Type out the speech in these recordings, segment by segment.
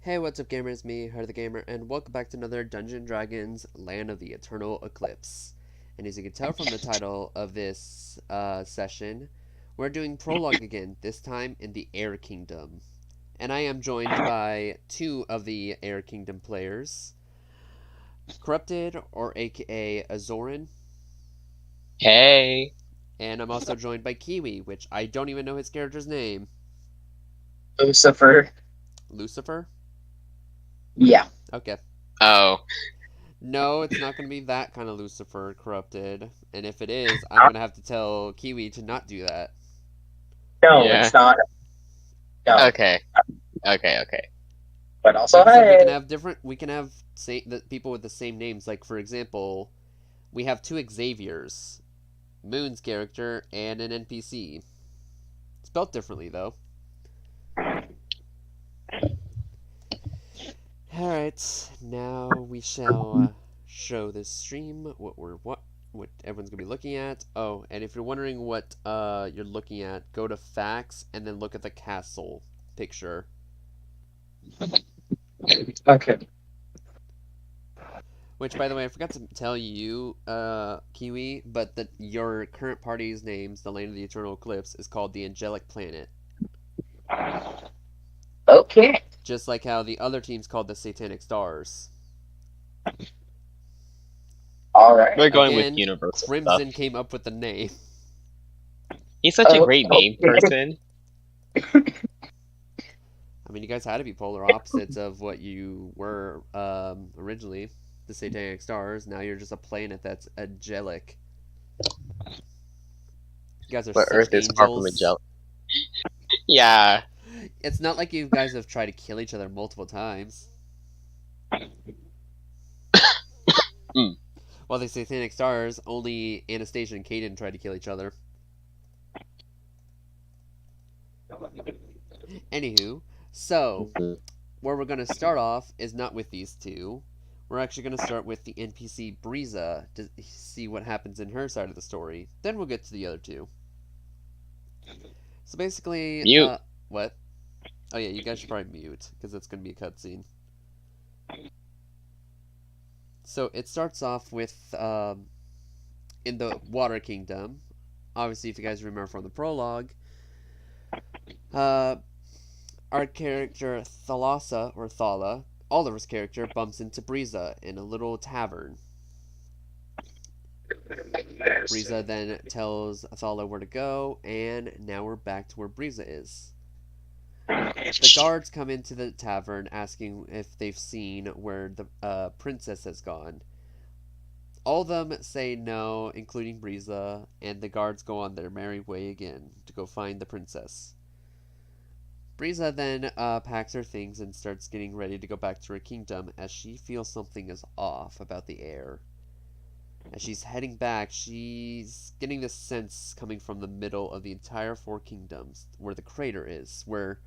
Hey, what's up, gamers? Me, Heart of the Gamer, and welcome back to another Dungeon Dragons Land of the Eternal Eclipse. And as you can tell from the title of this session, we're doing Prologue again, this time in the Air Kingdom. And I am joined by two of the Air Kingdom players, Corrupted, or aka Azorin, Hey, and I'm also joined by Kiwi, which I don't even know his character's name. Lucifer. Lucifer? Yeah. Okay. oh, No, it's not going to be that kind of Lucifer corrupted. And if it is, I'm going to have to tell Kiwi to not do that. No, yeah. it's not. No. Okay, okay. But Like also, I said, hey. we can have the people with the same names. Like, for example, we have two Xaviers, Moon's character and an NPC. Spelled differently, though. Alright, now we shall show this stream what everyone's gonna be looking at. Oh, and if you're wondering what you're looking at, go to facts and then look at the castle picture. Okay. Which, by the way, I forgot to tell you, Kiwi, but that your current party's names, the Land of the Eternal Eclipse, is called the Angelic Planet. Okay. Just like how the other team's called the Satanic Stars. All right. We're going with Again, universal Crimson stuff. came up with the name. He's such a great name Okay. person. I mean, you guys had to be polar opposites of what you were originally, the Satanic Stars. Now you're just a planet that's angelic. You guys are But such Earth is far from angels. angelic. Yeah. It's not like you guys have tried to kill each other multiple times. Mm. While the Satanic Stars, only Anastasia and Kaden tried to kill each other. Anywho, so where we're going to start off is not with these two. We're actually going to start with the NPC Breeza to see what happens in her side of the story. Then we'll get to the other two. So basically, Mute. what? Oh yeah, you guys should probably mute because it's going to be a cutscene. So it starts off with in the Water Kingdom. Obviously, if you guys remember from the prologue, our character Thalassa, or Thala, Oliver's character, bumps into Breeza in a little tavern. Breeza then tells Thala where to go, and now we're back to where Breeza is. The guards come into the tavern asking if they've seen where the princess has gone. All of them say no, including Breeza, and the guards go on their merry way again to go find the princess. Breeza then packs her things and starts getting ready to go back to her kingdom as she feels something is off about the air. As she's heading back, she's getting this sense coming from the middle of the entire Four Kingdoms, where the crater is, where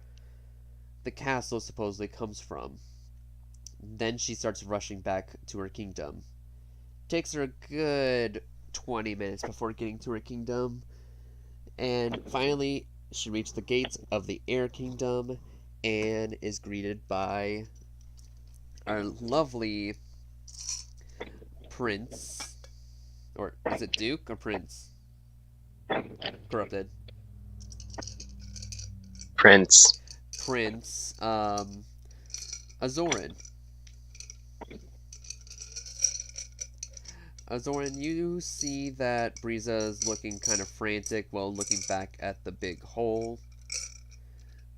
the castle supposedly comes from. Then she starts rushing back to her kingdom. Takes her a good 20 minutes before getting to her kingdom, and finally she reached the gates of the Air Kingdom and is greeted by our lovely prince. Or is it Duke or Prince? Corrupted. Prince. Prince, Azorin. Azorin, you see that Breeza's looking kind of frantic while looking back at the big hole.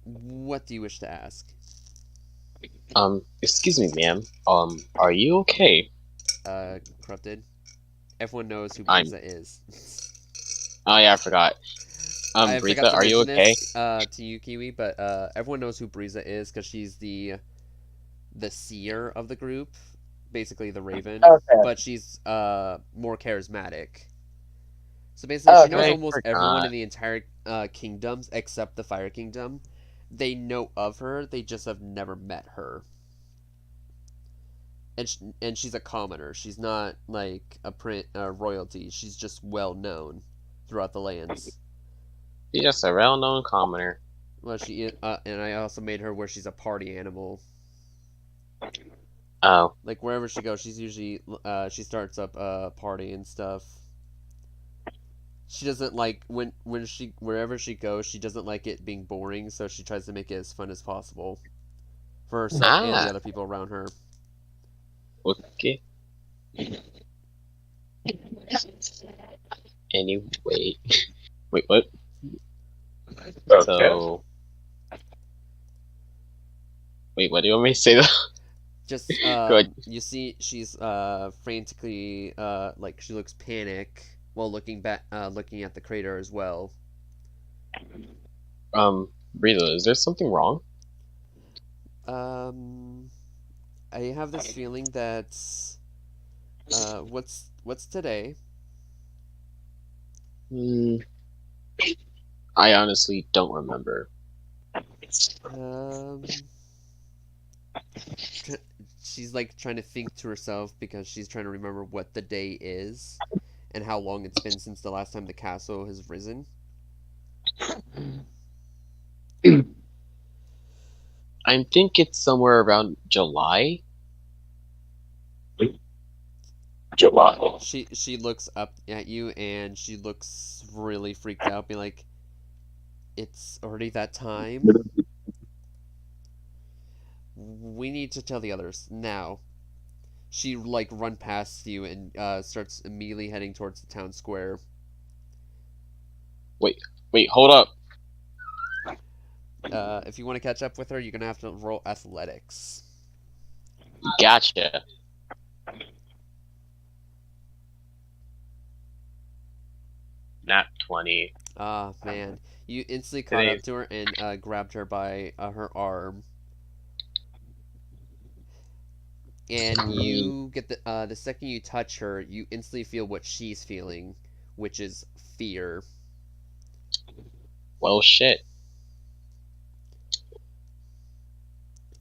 What do you wish to ask? Excuse me, ma'am. Are you okay? Corrupted. Everyone knows who I'm. Breeza is. Oh yeah, I forgot. I forgot Breeza, to are you mention okay? this to you, Kiwi, but everyone knows who Breeza is because she's the seer of the group, basically the Raven, Okay. but she's more charismatic. So basically, she knows Okay. almost everyone in the entire kingdoms except the Fire Kingdom. They know of her, they just have never met her. And she's a commoner. She's not like a royalty. She's just well known throughout the lands. She's just a well-known commoner. Well, she is, and I also made her where she's a party animal. Oh. Like wherever she goes, she's usually she starts up a party and stuff. She doesn't like when she wherever she goes, she doesn't like it being boring, so she tries to make it as fun as possible for herself and the Ah. other people around her. Okay. Anyway. Wait, what? Okay. So. Wait, what do you want me to say though? Just Go ahead. you see she's frantically like she looks panic while looking at the crater as well. Breeza, is there something wrong? Um, I have this feeling that what's today? Hmm. I honestly don't remember. Um, tr- she's like trying to think to herself because she's trying to remember what the day is and how long it's been since the last time the castle has risen. I think it's somewhere around July. July. She looks up at you and she looks really freaked out, being like, "It's already that time. We need to tell the others now." She like run past you and starts immediately heading towards the town square. Wait, wait, hold up. If you want to catch up with her, you're gonna have to roll athletics. Gotcha. Not 20. Ah, man. You instantly caught up Today's to her and grabbed her by her arm. And you get the second you touch her, you instantly feel what she's feeling, which is fear. well shit.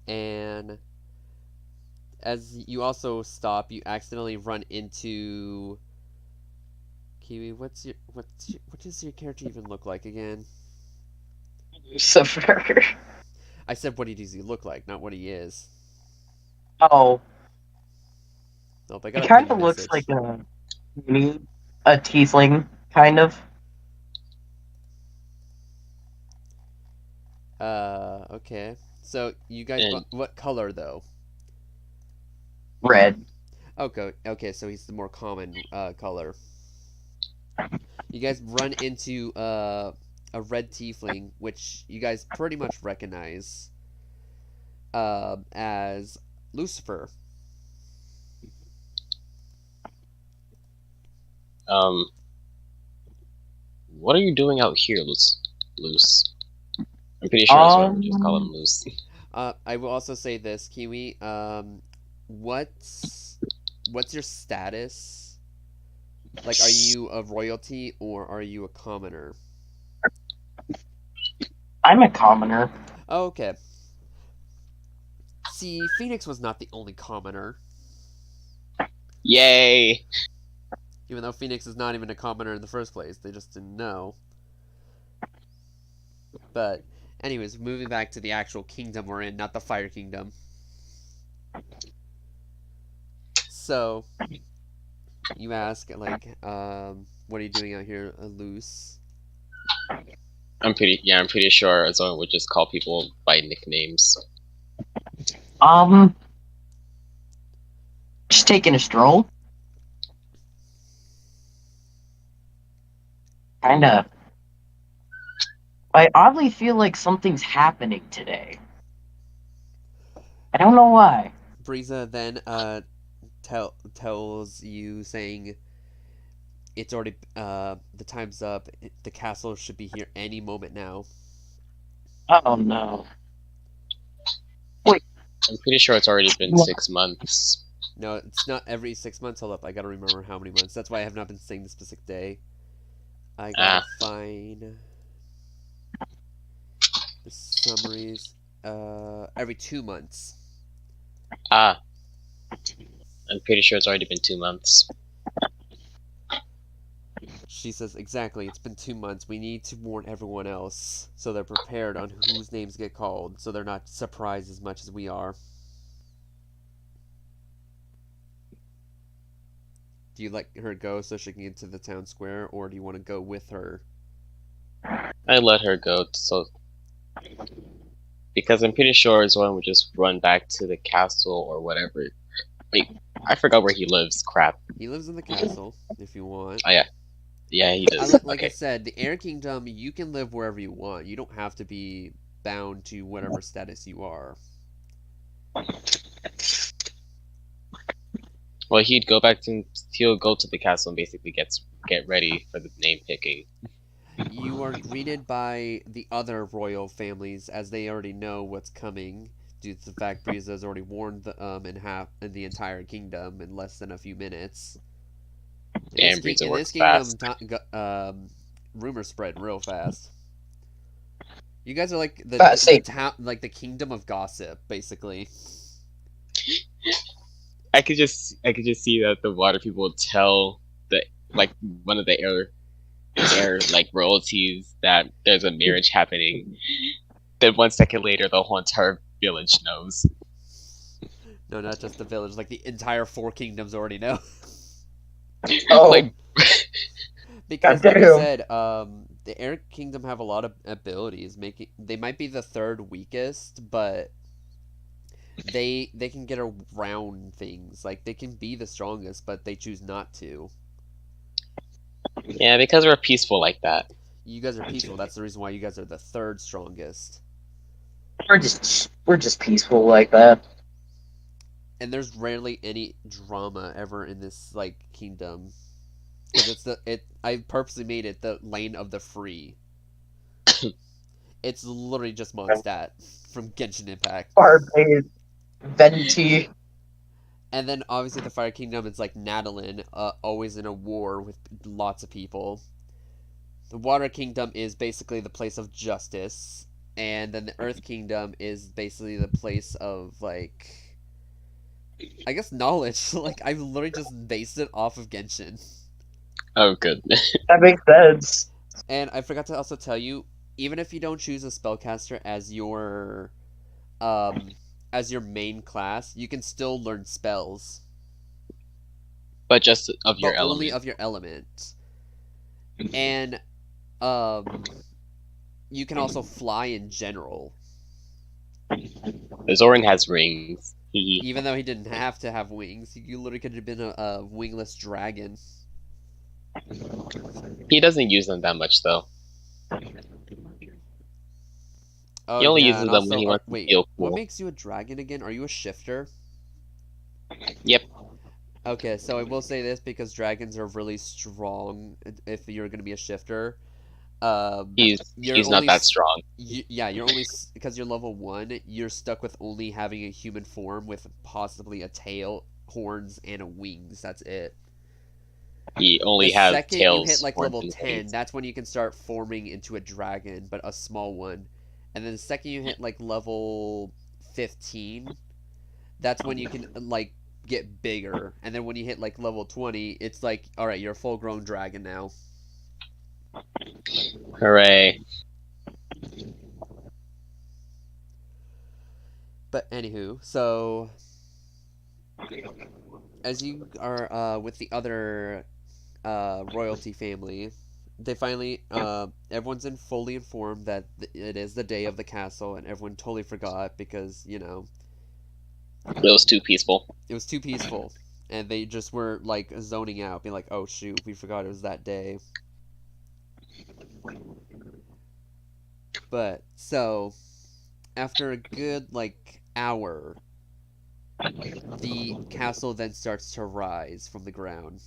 And as you also stop, you accidentally run into Kiwi. What does your character even look like again? Lucifer. I said what does he look like, not what he is. Oh, Nope, I he got a kind funny of looks like message. a tiefling, kind of. Okay. So you guys, And what color though? Red. Okay, okay. So he's the more common color. You guys run into a red tiefling, which you guys pretty much recognize as Lucifer. um what are you doing out here, Loose? I'm pretty sure that's what we just call him, Um, Loose. I will also say this, Kiwi. What's your status? Like, are you a royalty or are you a commoner? I'm a commoner. Okay. See, Phoenix was not the only commoner, Yay! even though Phoenix is not even a commoner in the first place. They just didn't know. But, anyways, moving back to the actual kingdom we're in, not the Fire Kingdom. So, you ask, like, what are you doing out here, loose? I'm pretty sure someone would just call people by nicknames. Um, just taking a stroll. Kinda. I oddly feel like something's happening today. I don't know why. Briza then tells you, saying, it's already, the time's up. The castle should be here any moment now. Oh no. Wait. I'm pretty sure it's already been 6 months. No, it's not every 6 months. Hold up, I gotta remember how many months. That's why I have not been saying the specific day. I gotta Ah, find the summaries. Every 2 months. ah. I'm pretty sure it's already been 2 months. She says, exactly, it's been 2 months. We need to warn everyone else so they're prepared on whose names get called, so they're not surprised as much as we are. Do you let her go so she can get to the town square, or do you want to go with her? I let her go, so because I'm pretty sure Zoran would just run back to the castle or whatever. Wait, I forgot where he lives. Crap. He lives in the castle, if you want. Oh yeah, he does. Like I Okay. said, the Air Kingdom, you can live wherever you want. You don't have to be bound to whatever status you are. Well, he'll go to the castle and basically get ready for the name picking. You are greeted by the other royal families as they already know what's coming, due to the fact Briza has already warned in the entire kingdom in less than a few minutes. Damn, Breeza In this works kingdom, fast. rumors spread real fast. You guys are like Say, the town, like the kingdom of gossip, basically. I could just see that the water people tell the like one of the air like royalties that there's a marriage happening. Then 1 second later, the whole entire village knows. No, not just the village, like the entire four kingdoms already know. oh, Like, Because, like I goddamn. said, the Air Kingdom have a lot of abilities. They might be the third weakest, but they can get around things. Like they can be the strongest, but they choose not to. yeah, because we're peaceful like that. You guys are peaceful. That's the reason why you guys are the third strongest. We're just peaceful like that. And there's rarely any drama ever in this like kingdom. Because I purposely made it the lane of the free. It's literally just Mondstadt from Genshin Impact. Barbade, Venti. And then obviously the Fire Kingdom is like Nadalin, always in a war with lots of people. The Water Kingdom is basically the place of justice, and then the Earth Kingdom is basically the place of like, I guess knowledge. Like I've literally just based it off of Genshin. Oh, good. That makes sense. And I forgot to also tell you, even if you don't choose a spellcaster um as your main class, you can still learn spells, But just of your but only element. of your element. And um you can also fly in general, Zoran has rings. even though he didn't have to have wings. You literally could have been a wingless dragon. He doesn't use them that much though. Oh He only yeah, uses and them when also, he wants to wait, feel what cool. makes you a dragon again? Are you a shifter? Yep. Okay, so I will say this because dragons are really strong if you're going to be a shifter. You're He's not only that strong. yeah, you're only because you're level 1, you're stuck with only having a human form with possibly a tail, horns, and a wings. That's it. He The only has second you hit tails, like horns, level and 10, wings. that's when you can start forming into a dragon, but a small one. And then the second you hit like level 15, that's when you can like get bigger. And then when you hit like level 20, it's like, all right, you're a full-grown dragon now. Hooray! But anywho, so as you are with the other royalty family, they finally everyone's fully informed that it is the day of the castle, and everyone totally forgot because It was too peaceful. it was too peaceful, and they just were like zoning out, being like, "Oh shoot, we forgot it was that day." But so after a good like hour, the castle then starts to rise from the ground.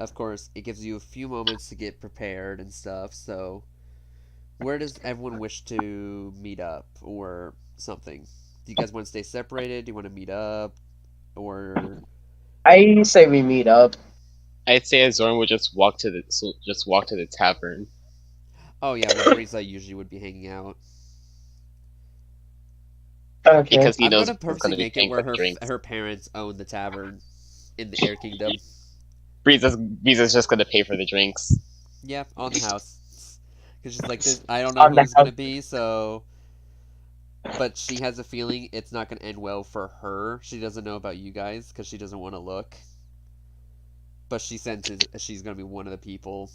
Of course, it gives you a few moments to get prepared and stuff. So, where does everyone wish to meet up or something? Do you guys want to stay separated? Do you want to meet up? Or I say we meet up. I'd say Zoran would just walk to the tavern. oh yeah, where Briza usually would be hanging out. Okay. Because he I'm knows gonna we're purposely going to be make it paying for where the drinks. her parents own the tavern in the Air Kingdom. Breeza's just going to pay for the drinks. Yeah, on the house. Because she's like this. I don't know On who the it's house. gonna be, so but she has a feeling it's not going to end well for her. She doesn't know about you guys because she doesn't want to look. But she senses she's going to be one of the people.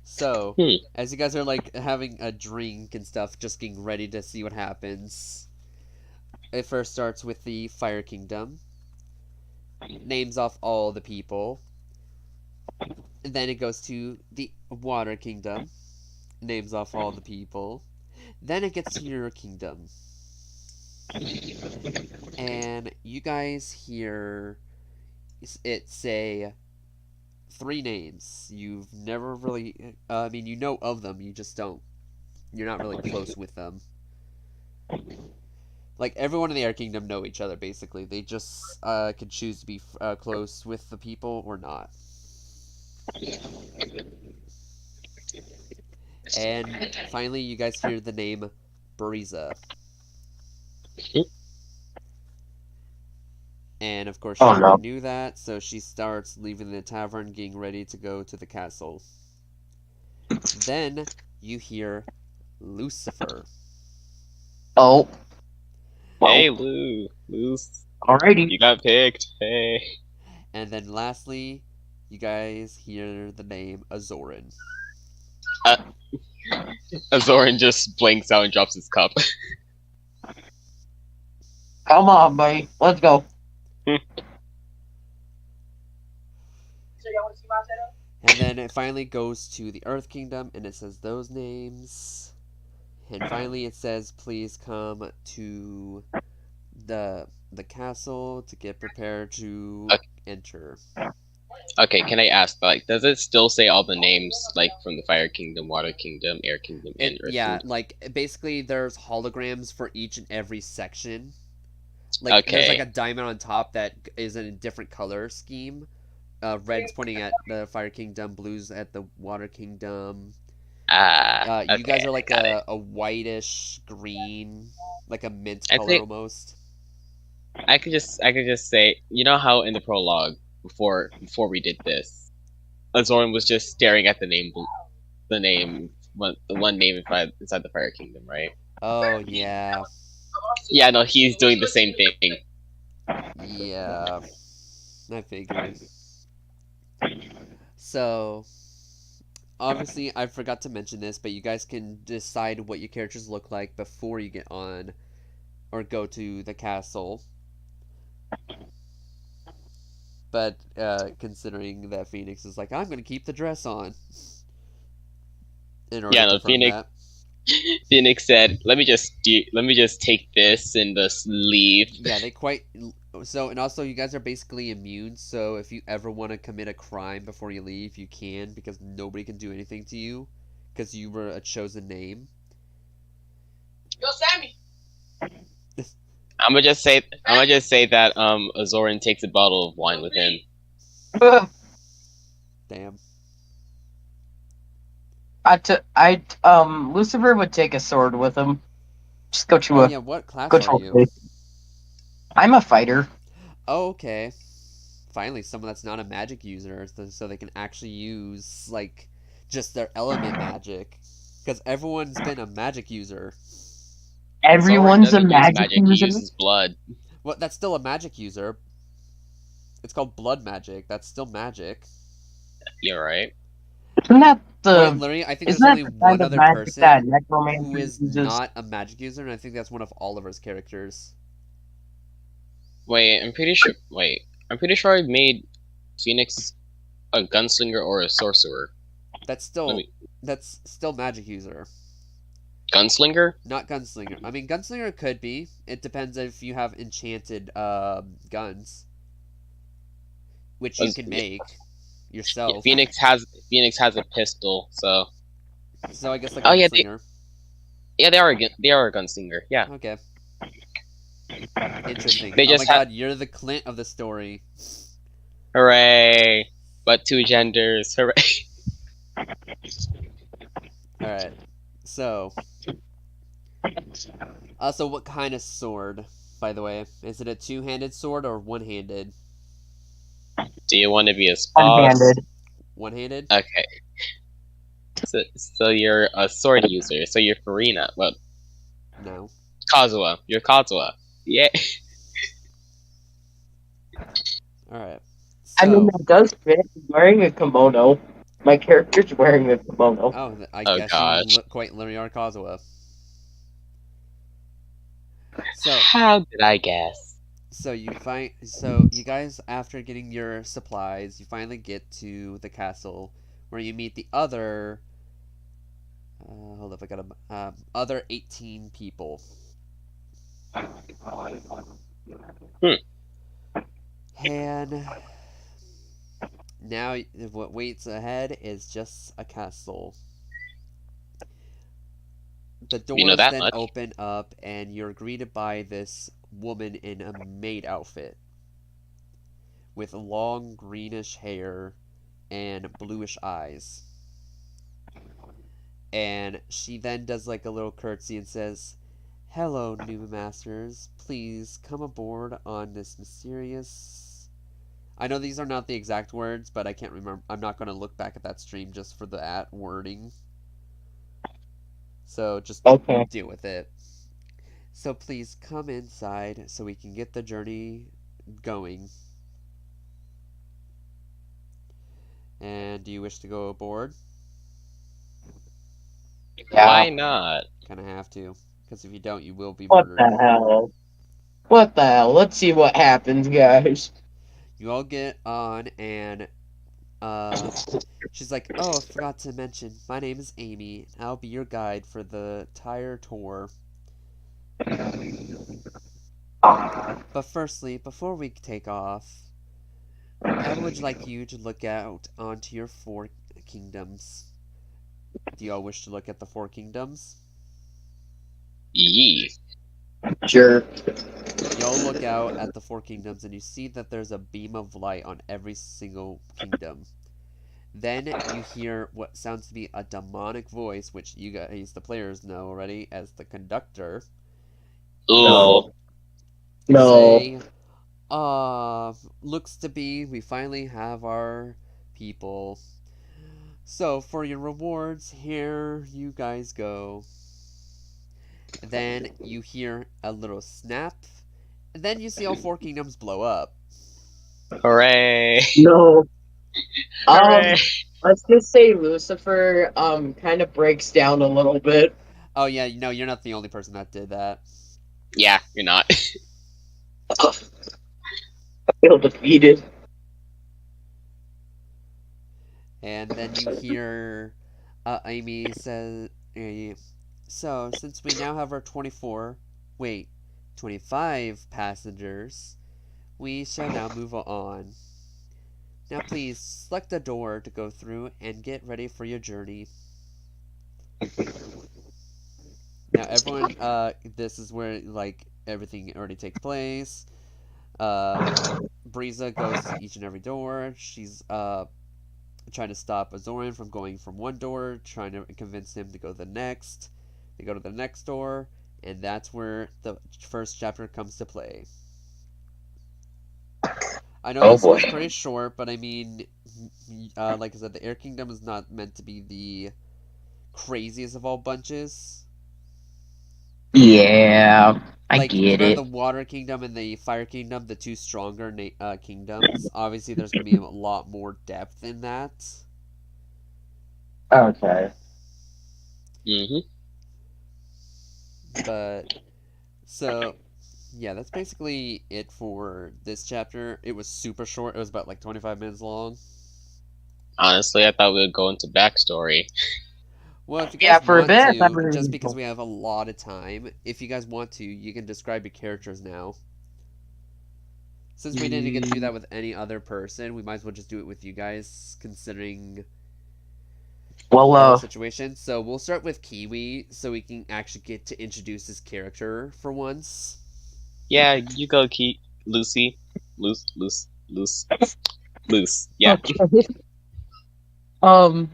So, as you guys are like having a drink and stuff, just getting ready to see what happens, it first starts with the Fire Kingdom. Names off all the people. And then it goes to the Water Kingdom. Names off all the people. Then it gets to your kingdom. And you guys hear it say 3 names. You've never really, I mean, you know of them, you just don't. You're not really close with them. Like, everyone in the Air Kingdom know each other, basically. They just can choose to be close with the people or not. And finally, you guys hear the name Bariza. And of course, she already knew that, so she starts leaving the tavern, getting ready to go to the castle. Then you hear Lucifer. Oh. Hey, Lou. Luce. Alrighty. You got picked. Hey. And then lastly, you guys hear the name Azorin. Azorin just blinks out and drops his cup. Come on, buddy. Let's go. And then it finally goes to the Earth Kingdom, and it says those names. And finally it says, please come to the castle to get prepared to enter. Okay, can I ask, like, does it still say all the names, like, from the Fire Kingdom, Water Kingdom, Air Kingdom, and Earth Kingdom? Like, basically there's holograms for each and every section. Like, there's like a diamond on top that is in a different color scheme. Red's pointing at the Fire Kingdom, blue's at the Water Kingdom. You guys are like a whitish green, like a mint color almost. I could just say, you know how in the prologue before we did this, Azorin was just staring at the one name inside the Fire Kingdom, right? Oh yeah. Yeah, no, he's doing the same thing. Yeah, I figured. So, obviously, I forgot to mention this, but you guys can decide what your characters look like before you get on or go to the castle. But considering that Phoenix is like, I'm going to keep the dress on. Phoenix said, "Let me just take this and just leave." Yeah, and also you guys are basically immune, so if you ever want to commit a crime before you leave, you can, because nobody can do anything to you because you were a chosen name. Yo, Sammy. I'm gonna just say that Azorin takes a bottle of wine with him. Damn. Lucifer would take a sword with him. Just go to what class are you? I'm a fighter. Oh, okay. Finally, someone that's not a magic user, so they can actually use, like, just their element magic. Because everyone's been a magic user. Everyone's a magic user? He uses blood. Well, that's still a magic user. It's called blood magic. That's still magic. You're right. Isn't that the... Larry, I think there's only one other person who is not a magic user, and I think that's one of Oliver's characters. I'm pretty sure I made Phoenix a gunslinger or a sorcerer. That's still magic user. Gunslinger? Not gunslinger. I mean, gunslinger could be. It depends if you have enchanted guns, which you can make yourself. Yeah, Phoenix has a pistol, so. So I guess the gunslinger. They are a gunslinger. Yeah. Okay. Interesting. Oh my god, you're the Clint of the story. Hooray! But 2 genders. Hooray! Alright. So. Also, what kind of sword, by the way? Is it a 2-handed sword or 1-handed? Do you want to be a boss? One-handed. One-handed? Okay. So you're a sword user. So you're Farina. Well, No. Kazuha. You're Kazuha. Yeah. Alright. I mean, So, that does fit. He's wearing a kimono. My character's wearing a kimono. oh, I Oh guess you gosh. quite literally are Kazuha. So, How did I guess? so you guys, after getting your supplies, you finally get to the castle where you meet the other. Hold up, I got other 18 people. Hmm. And now what waits ahead is just a castle. The You know doors that then much? open up, and you're greeted by this woman in a maid outfit with long greenish hair and bluish eyes. And she then does like a little curtsy and says, "Hello, new masters. Please come aboard on this mysterious." I know these are not the exact words, but I can't remember. I'm not going to look back at that stream just for that wording. So just Okay. deal with it. So please come inside so we can get the journey going. And do you wish to go aboard? Why Yeah. not? Kind of have to, because if you don't, you will be What murdered. the hell? What the hell? Let's see what happens, guys. You all get on, and she's like, "Oh, I forgot to mention, my name is Amy. I'll be your guide for the entire tour. But firstly, before we take off, I would like you to look out onto your four kingdoms. Do you all wish to look at the four kingdoms?" Yee. Sure. Y'all look out at the four kingdoms and you see that there's a beam of light on every single kingdom. Then you hear what sounds to be a demonic voice, which you guys, the players, know already as the conductor, Ooh. No. say, looks to be we finally have our people. So for your rewards, here you guys go. Then you hear a little snap, and then you see all four kingdoms blow up. Hooray. No. Hooray. Let's just say Lucifer kind of breaks down a little bit. Oh yeah, no, you're not the only person that did that. Yeah, you're not. I feel defeated. And then you hear Amy says, "So since we now have our 25 passengers, we shall now move on. Now please select a door to go through and get ready for your journey." Now everyone, this is where like everything already takes place. Briza goes to each and every door. She's trying to stop Azorin from going from one door, trying to convince him to go to the next. They go to the next door, and that's where the first chapter comes to play. I know Oh this was boy. pretty short, but I mean, like I said, the Air Kingdom is not meant to be the craziest of all bunches. Yeah, I Like, get compared it. to the Water Kingdom and the Fire Kingdom, the two stronger kingdoms, obviously there's going to be a lot more depth in that. Okay. Mm-hmm. But, so, yeah, that's basically it for this chapter. It was super short. It was about like 25 minutes long. Honestly, I thought we would go into backstory. Well, if you Yeah, guys for a want bit, I to, thought we were just gonna because go- we have a lot of time, if you guys want to, you can describe your characters now. Since we didn't get to do that with any other person, we might as well just do it with you guys, considering Well, the whole situation. So we'll start with Kiwi, so we can actually get to introduce his character for once. Yeah, you go, Lucy. Loose. Yeah. okay. Um,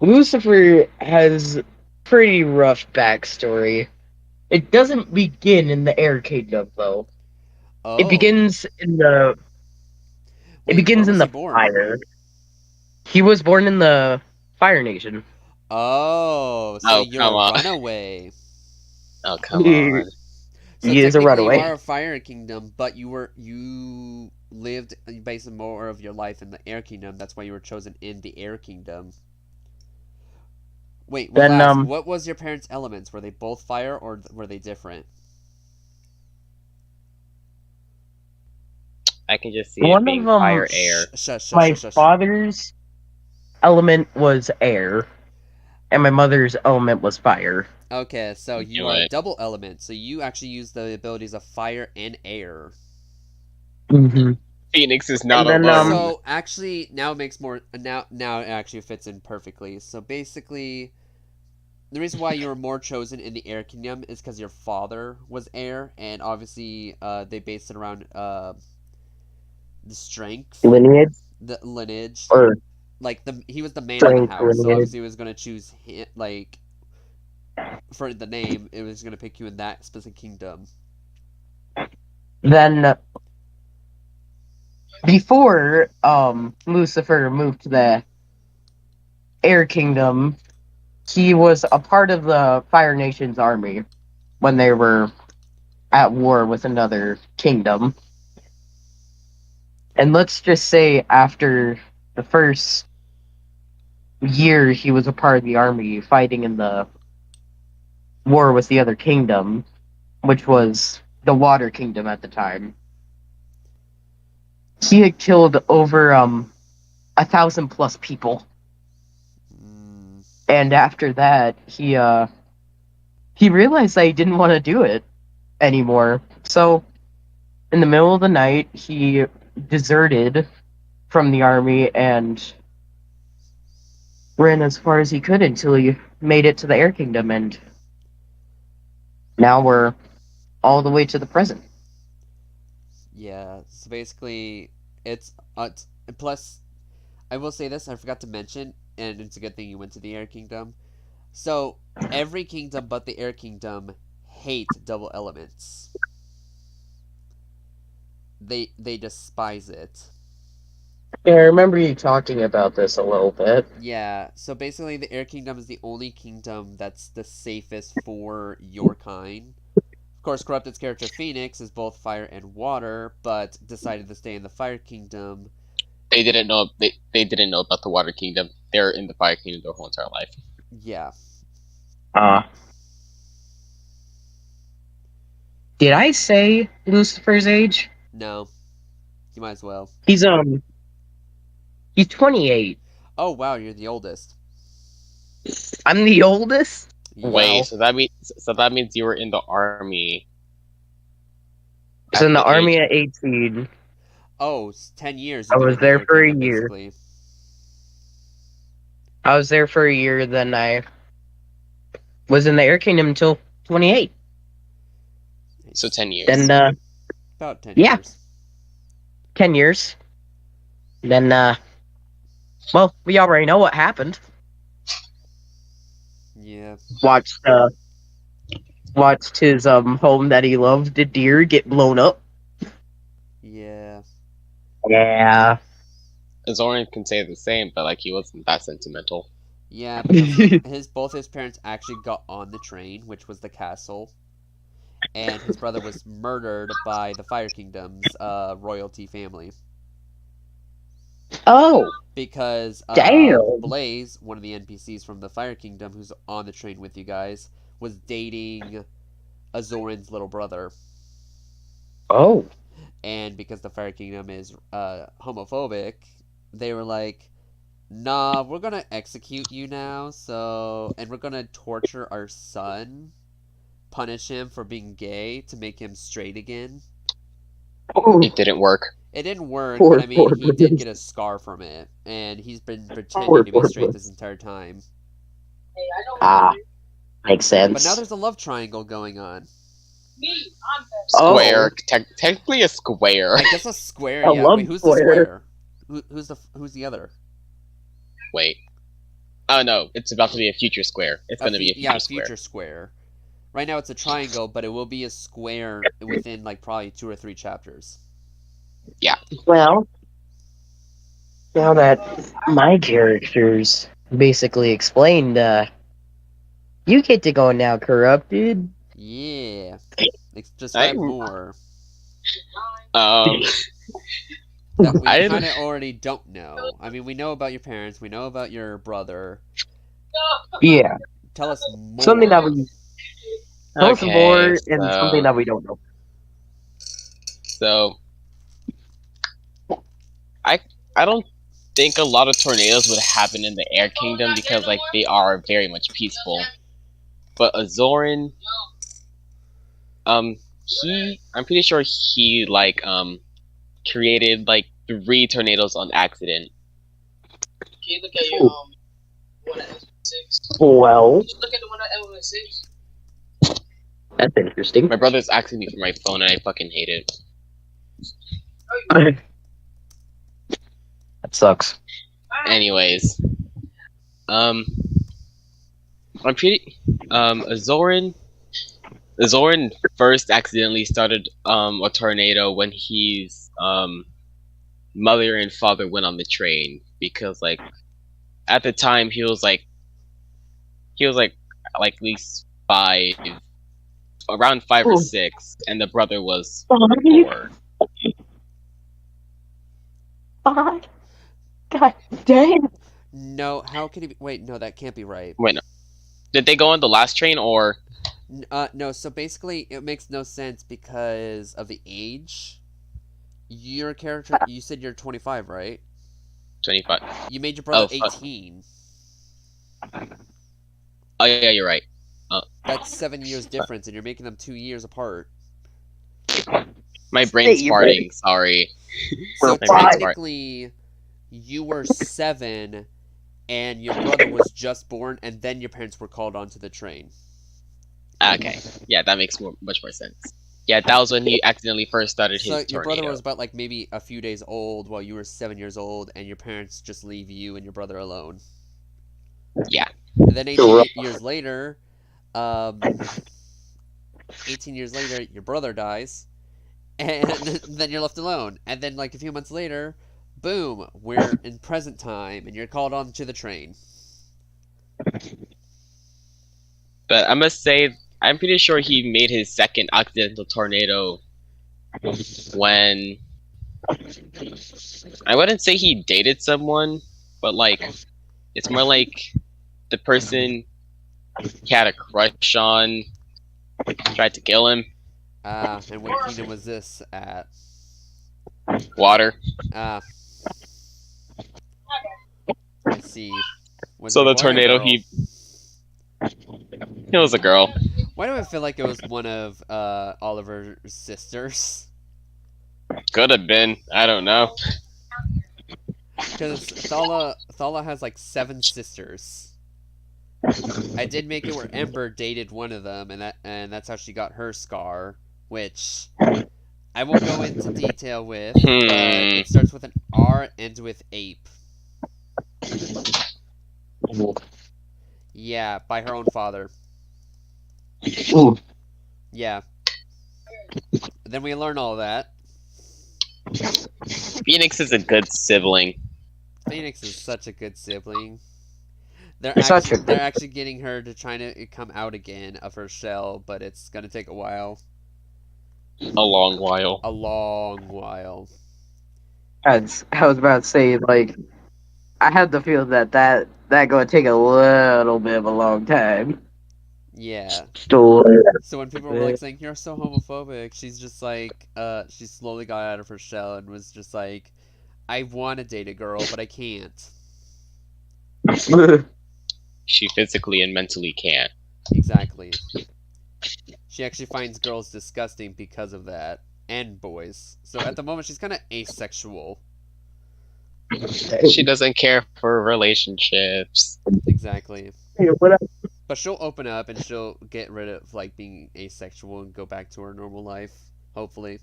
Lucifer has pretty rough backstory. It doesn't begin in the Air Kingdom, though. It Oh, begins in the. It wait, where begins in was he the born? fire. He was born in the Fire Nation. Oh, so Oh, you're come a on. runaway. Oh, come He, on. So he is a technically, you runaway. are a fire kingdom, but you lived basically more of your life in the air kingdom. That's why you were chosen in the air kingdom. Wait, we'll Then ask. What was your parents' elements? Were they both fire, or were they different? I can just see it one of being them, fire air. Shush, shush, my shush, shush. father's element was air, and my mother's element was fire. Okay, so you Knew are a it. double element. So you actually use the abilities of fire and air. Mm-hmm. Phoenix is not And then alone. So actually, now it makes more. Now it actually fits in perfectly. So basically, the reason why you were more chosen in the air kingdom is because your father was air, and obviously, they based it around the strength, lineage the lineage. or Like he was the man of the strength house, so lineage. obviously, he was gonna choose him, like for the name. It was gonna pick you in that specific kingdom. Then before Lucifer moved to the Air Kingdom, he was a part of the Fire Nation's army when they were at war with another kingdom. And let's just say after the first year he was a part of the army fighting in the war with the other kingdom, which was the Water Kingdom at the time. He had killed over 1,000+ people. Mm, And after that, he realized that he didn't want to do it anymore. So, in the middle of the night, he deserted from the army and ran as far as he could until he made it to the Air Kingdom, and now we're all the way to the present. yeah. So basically, it's plus. I will say this. I forgot to mention, and it's a good thing you went to the Air Kingdom. So every kingdom but the Air Kingdom hate double elements. They despise it. Yeah, I remember you talking about this a little bit. Yeah, so basically the Air Kingdom is the only kingdom that's the safest for your kind. Of course, Corrupted's character Phoenix is both fire and water, but decided to stay in the Fire Kingdom. They didn't know. They didn't know about the Water Kingdom. They're in the Fire Kingdom their whole entire life. Yeah. Did I say Lucifer's age? No. You might as well. He's 28. Oh wow, you're the oldest. I'm the oldest. Yep. Wait, Wow. so that means you were in the army. I was in the at the army age- at 18. Oh, 10 years I you've been was in the there Air for a Kingdom, year. basically. I was there for a year, then I was in the Air Kingdom until 28. So 10 years. Then, About 10 yeah. years. 10 years. Then, well, we already know what happened. Yeah. Watched his home that he loved, a deer, get blown up. Yeah. Yeah. Zoran can say the same, but like he wasn't that sentimental. Yeah, because both his parents actually got on the train, which was the castle, and his brother was murdered by the Fire Kingdom's royalty family. Oh, Because damn. Blaze, one of the NPCs from the Fire Kingdom, who's on the train with you guys, was dating Azorin's little brother. Oh. And because the Fire Kingdom is homophobic, they were like, nah, we're gonna execute you now, and we're gonna torture our son, punish him for being gay to make him straight again. Oh, It didn't work. It didn't work, poor, but I mean, poor he did Blaze. get a scar from it, and he's been pretending Poor, to be poor straight this Blaze. entire time. Hey, I know Ah, what makes But now sense. there's a love triangle going on. me. I'm best. Square, Oh. technically a square. I guess a square, A yeah. love Wait, who's the square. square? Who's the other? Wait. Oh no, it's about to be a future square. It's gonna be a future square. Future square. Right now it's a triangle, but it will be a square within like probably 2 or 3 chapters. Well, now that my characters basically explained, you get to go now, corrupted. Yeah. I Describe more. um That we I kind of already don't know. I mean, we know about your parents. We know about your brother. Yeah, Tell us something that more. we tell us okay, more, and something that we don't know. so I I don't think a lot of tornadoes would happen in the Air Kingdom because like they are very much peaceful. But Azorin, um, I'm pretty sure he created like 3 tornadoes on accident. Can you look at your one at F6? Well, Just look at the one at F6. that's interesting. My brother's asking me for my phone and I fucking hate it. That sucks. Anyways, um, I'm pretty Azorin first accidentally started a tornado when his mother and father went on the train because like at the time he was like at least around 5 or 6, and the brother was 4. God damn. No, how can he be? Wait, no, that can't be right. Wait, no. Did they go on the last train or No, so basically, it makes no sense because of the age. Your character, you said you're 25, right? 25? You made your brother Oh, fuck. 18. Oh yeah, you're right. That's 7 years difference, and you're making them 2 years apart. My brain's You're farting. Sorry. So We're My brain's five. technically, you were 7, and your brother was just born, and then your parents were called onto the train. Okay, yeah, that makes much more sense. Yeah, that was when he accidentally first started So his your brother tornado. was about like maybe a few days old while you were 7 years old, and your parents just leave you and your brother alone. Yeah. And then 18 years later, 18 years later, your brother dies, and then you're left alone. And then like a few months later, boom, we're in present time, and you're called onto the train. But I must say, I'm pretty sure he made his second accidental tornado when I wouldn't say he dated someone, but like it's more like the person he had a crush on tried to kill him. And what kingdom was this at? Water. I see. Was So it a the boy or tornado girl? it was a girl. Why do I feel like it was one of Oliver's sisters? Could have been. I don't know. Because Thala has like 7 sisters. I did make it where Ember dated one of them, and that's how she got her scar, which I won't go into detail with, but it starts with an R, ends with ape. Yeah, by her own father. Ooh. Yeah. Then we learn all that. Phoenix is a good sibling. Phoenix is such a good sibling. Such a They're actually getting her to try to come out again of her shell, but it's gonna take a while. A long while. A long while. I was about to say, like, I had the feel that gonna take a little bit of a long time. Yeah. Still, So when people were like saying you're so homophobic, she's just like, she slowly got out of her shell and was just like, I want to date a girl, but I can't. She physically and mentally can't. Exactly. She actually finds girls disgusting because of that, and boys. So at the moment, she's kind of asexual. She doesn't care for relationships. Exactly. what up? But she'll open up and she'll get rid of like being asexual and go back to her normal life. Hopefully.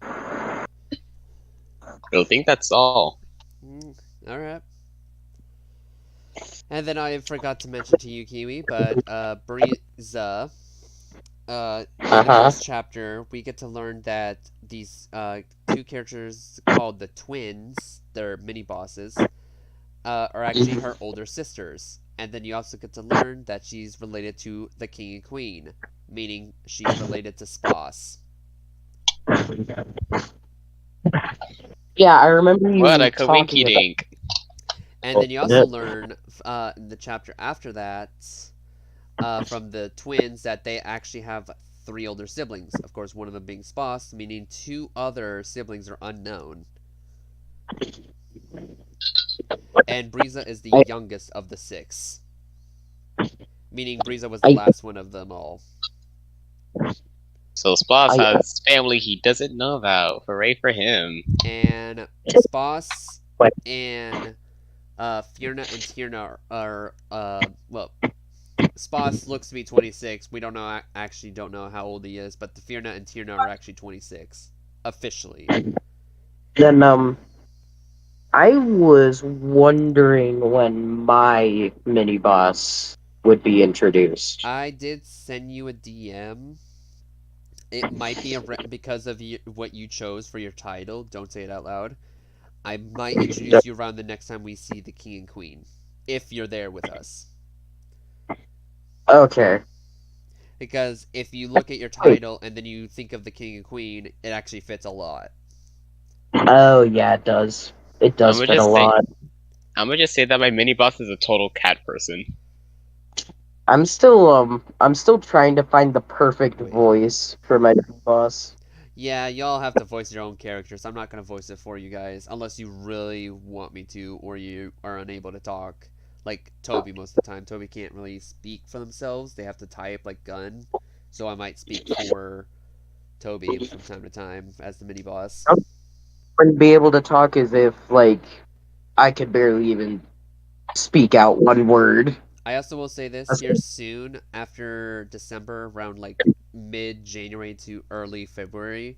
I don't think that's all. All right. And then I forgot to mention to you, Kiwi, but Briza, in the first chapter, we get to learn that these 2 two characters called the twins, they're mini bosses, are actually her older sisters. And then you also get to learn that she's related to the king and queen, meaning she's related to Spas. Yeah, I remember you What a talking coinky about. dink. And then you also learn in the chapter after that from the twins that they actually have three older siblings. Of course, one of them being Spas, meaning two other siblings are unknown. And Briza is the youngest of the six, meaning Briza was the last one of them all. So Spas has family he doesn't know about. Hooray for him. And Spas and Fiona and Tierna are well, Spas looks to be 26. We don't know actually don't know how old he is, but the Fiona and Tierna are actually 26 officially. Then I was wondering when my mini boss would be introduced. I did send you a DM. It might be because of what you chose for your title. Don't say it out loud. I might introduce you around the next time we see the king and queen, if you're there with us. Okay. Because if you look at your title and then you think of the king and queen, it actually fits a lot. Oh yeah, it does. It does fit a lot. I'm gonna just say that my mini boss is a total cat person. I'm still trying to find the perfect voice for my mini boss. Yeah, y'all have to voice your own characters. I'm not gonna voice it for you guys unless you really want me to, or you are unable to talk. Like Toby, most of the time, Toby can't really speak for themselves. They have to type like Gun, so I might speak for Toby from time to time as the mini boss. I wouldn't be able to talk as if like I could barely even speak out one word. I also will say this here soon, after December, around like mid-January to early February,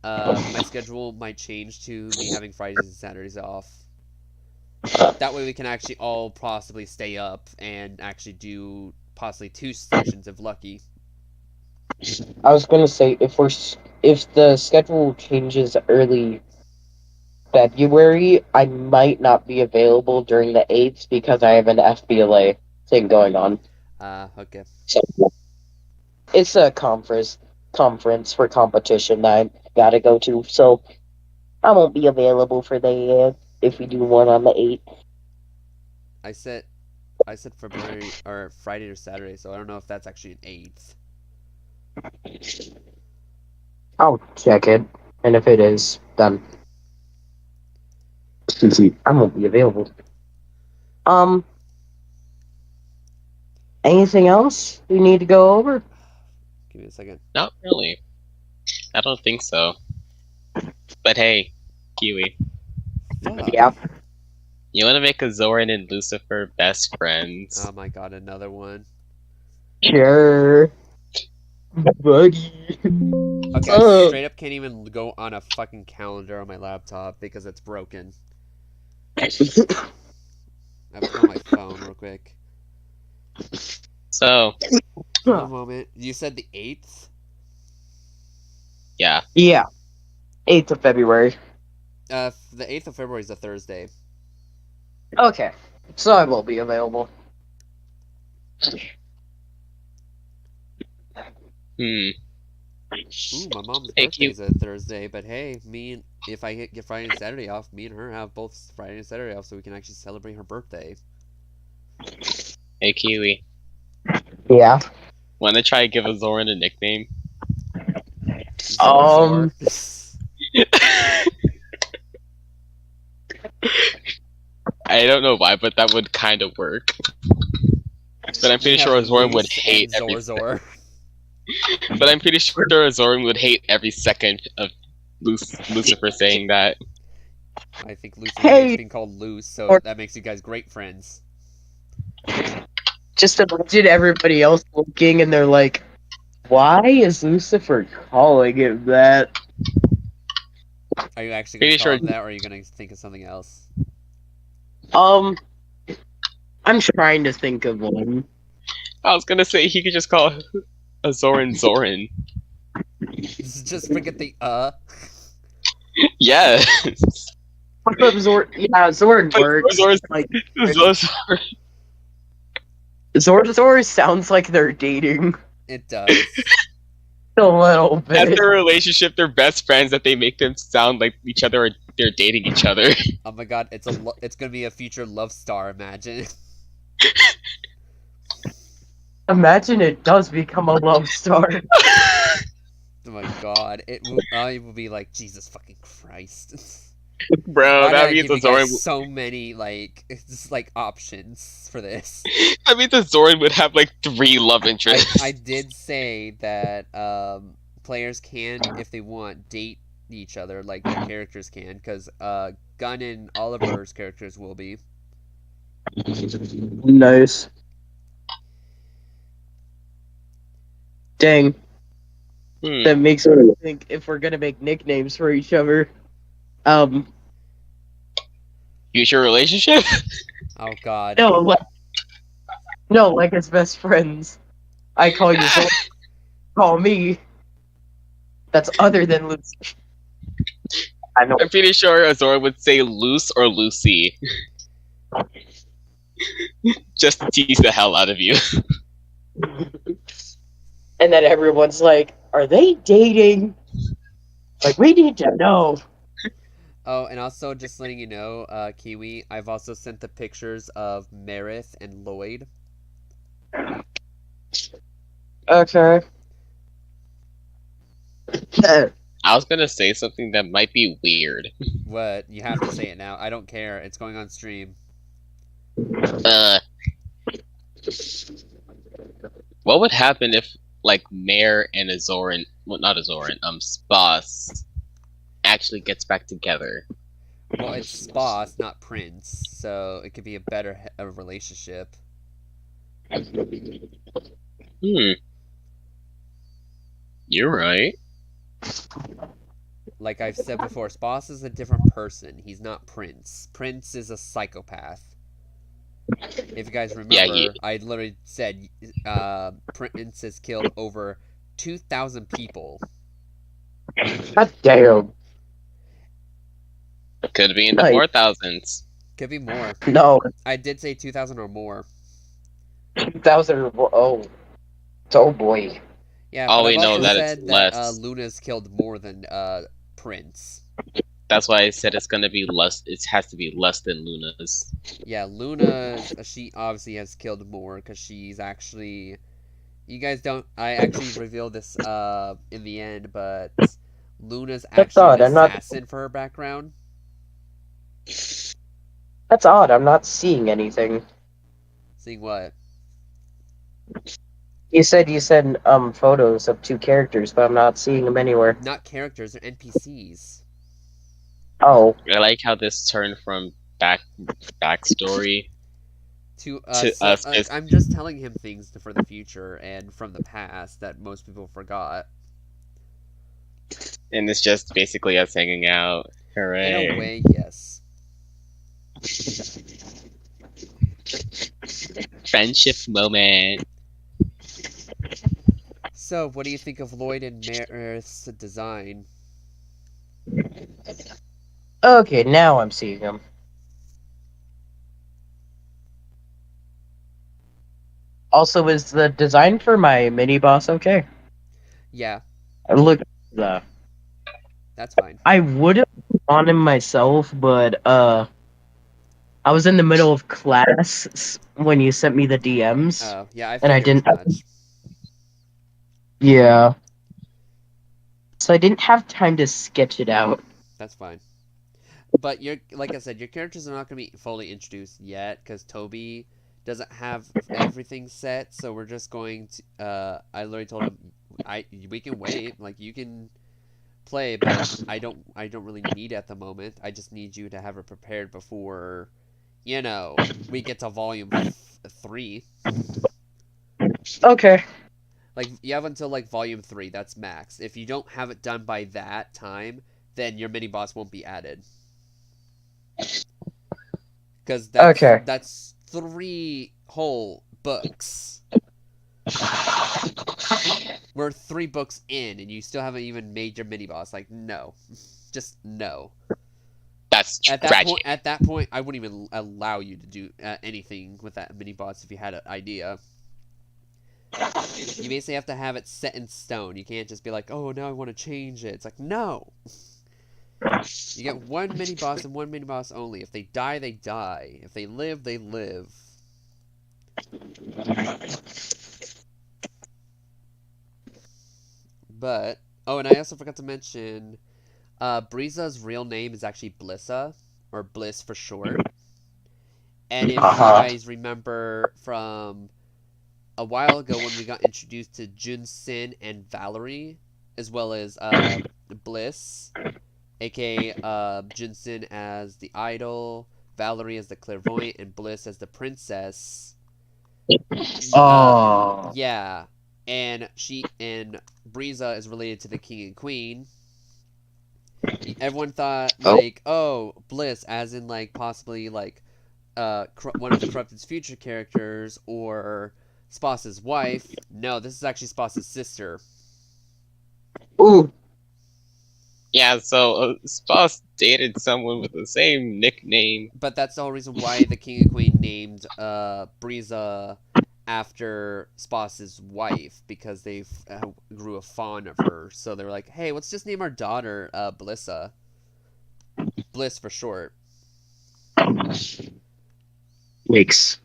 my schedule might change to me having Fridays and Saturdays off. That way we can actually all possibly stay up and actually do possibly 2 sessions if lucky. I was gonna say if the schedule changes early February, I might not be available during the 8th because I have an FBLA thing going on. Okay. So it's a conference for competition that I gotta go to, so I won't be available for the if we do one on the 8th. I said February or Friday or Saturday, so I don't know if that's actually an 8th. I'll check it, and if it is, then I won't be available. Anything else we need to go over? Give me a second. Not really. I don't think so. But hey, Kiwi. Fuck. Yeah. You want to make a Zoran and Lucifer best friends? Oh my god, another one. Sure. Buddy. Okay, I straight up can't even go on a fucking calendar on my laptop because it's broken. I have to go on my phone real quick. So. One moment. You said the 8th? Yeah. Yeah. 8th of February. The 8th of February is a Thursday. Okay. So I will be available. Ooh, my mom's birthday is a Thursday, but hey, if I get Friday and Saturday off, me and her have both Friday and Saturday off so we can actually celebrate her birthday. Hey, Kiwi. Yeah. Want to try to give a Zoran a nickname? Zor. I don't know why, but that would kind of work. But I'm pretty sure Zoran would hate every Zor. But I'm pretty sure Zoran would hate every second of Lucifer saying that. I think Lucifer hates being called Luce, so that makes you guys great friends. Just imagine everybody else looking and they're like, why is Lucifer calling him that? Are you actually going to call him that, or are you going to think of something else? I'm trying to think of one. I was gonna say he could just call a Zoran Zoran. Just forget the Yeah. Yeah, Zord works. Zor's, Like Zor's, Zord sounds like they're dating It does. a little that's bit. their relationship. They're best friends that they make them sound like each other or they're dating each other. Oh my god, it's gonna be a future love star. Imagine. Imagine it does become a love story. Oh my god, I will be like Jesus fucking Christ. Bro, Why did that I means give the you guys Zoran. so many just like options for this? That means the Zoran would have like 3 love interests. I did say that players can, if they want, date each other like their characters can, because Gunn and Oliver's characters will be. Nice. Dang, that makes me think if we're gonna make nicknames for each other. Future relationship? Oh god. No, like as best friends. I call you Zord, call me. That's other than Lucy. I know. I'm pretty sure Azor would say loose or Lucy. Just to tease the hell out of you. And then everyone's like, "Are they dating?" Like, we need to know. Oh, and also just letting you know, Kiwi, I've also sent the pictures of Marith and Lloyd. Okay. I was gonna say something that might be weird. What? You have to say it now. I don't care. It's going on stream. What would happen if, like, Mare and Azoran, well, not Azoran, Spas, actually gets back together? Well, it's Spas, not Prince, so it could be a better relationship. You're right. Like I've said before, Spas is a different person. He's not Prince. Prince is a psychopath. If you guys remember, I literally said Prince has killed over 2,000 people. God damn. Could be in the 4,000s. Could be more. No. I did say 2,000 or more. 2,000 or more. Oh boy. Yeah, all but we I've know also that said it's that less. Luna's killed more than Prince. That's why I said it's gonna be less. It has to be less than Luna's. Yeah, Luna, she obviously has killed more because she's actually. You guys don't. I actually revealed this in the end, but Luna's actually an assassin for her background. That's odd. I'm not seeing anything. Seeing what? You said photos of 2 characters, but I'm not seeing them anywhere. Not characters, they're NPCs. Oh. I like how this turned from backstory to us. I'm just telling him things for the future and from the past that most people forgot. And it's just basically us hanging out. Hooray. In a way, yes. Friendship moment. So, what do you think of Lloyd and Marith's design? Okay, now I'm seeing them. Also, is the design for my mini boss okay? Yeah. Look, that's fine. I would have on him myself, but I was in the middle of class when you sent me the DMs. Oh, yeah, and I didn't. Much. Yeah. So I didn't have time to sketch it out. That's fine. But like I said, your characters are not going to be fully introduced yet because Toby doesn't have everything set. So we're just going to. I literally told him, we can wait. Like you can play, but I don't really need it at the moment. I just need you to have it prepared before, we get to volume 3. Okay. Like you have until like volume 3. That's max. If you don't have it done by that time, then your mini boss won't be added. Because that's 3 whole books. We're 3 books in, and you still haven't even made your mini boss. Like, no. Just no. That's tragic. At that point, I wouldn't even allow you to do anything with that mini boss if you had an idea. You basically have to have it set in stone. You can't just be like, oh, now I want to change it. It's like, no. You get one mini boss and one mini boss only. If they die, they die. If they live, they live. But, oh, and I also forgot to mention, Briza's real name is actually Blissa, or Bliss for short. And if you guys remember from a while ago when we got introduced to Jun Sin and Valerie, as well as Bliss, aka Jun Sin as the idol, Valerie as the clairvoyant, and Bliss as the princess. Yeah, and Briza is related to the king and queen. Everyone thought like, oh, Bliss, as in like possibly like one of the Corrupted's future characters or Sposs's wife. No, this is actually Sposs's sister. Ooh. Yeah, so Sposs dated someone with the same nickname. But that's the whole reason why the king and queen named Briza after Sposs's wife, because they grew a fond of her. So they were like, hey, let's just name our daughter Blissa. Bliss for short. Makes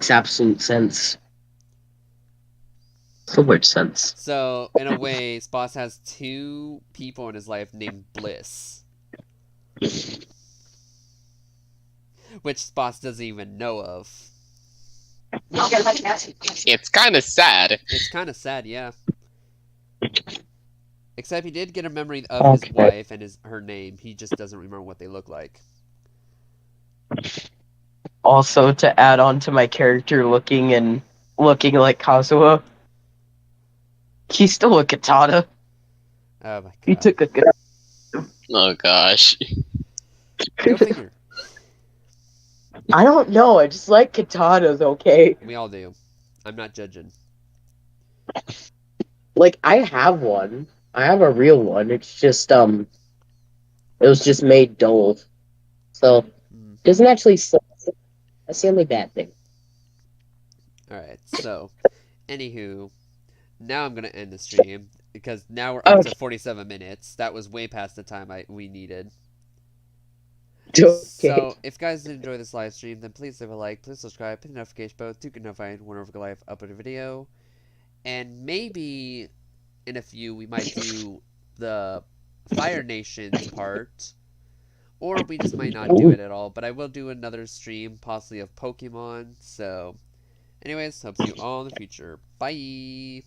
absolute sense. So much sense. So, in a way, Sposs has two people in his life named Bliss. Which Sposs doesn't even know of. It's kind of sad. It's kind of sad, yeah. Except he did get a memory of his wife and her name. He just doesn't remember what they look like. Also, to add on to my character looking like Kazuha, he's still a katana. Oh my god. He took a good. Oh gosh. Go figure. I don't know. I just like katanas. Okay. We all do. I'm not judging. Like, I have one. I have a real one. It's just it was just made dull, so it doesn't actually. That's the only bad thing. Alright, so, anywho, now I'm going to end the stream, because now we're up to 47 minutes. That was way past the time we needed. Okay. So, if you guys did enjoy this live stream, then please leave a like, please subscribe, hit the notification bell to get notified whenever we live upload a video. And maybe in a few we might do the Fire Nations part, or we just might not do it at all. But I will do another stream, possibly of Pokemon. So, anyways, hope to see you all in the future. Bye!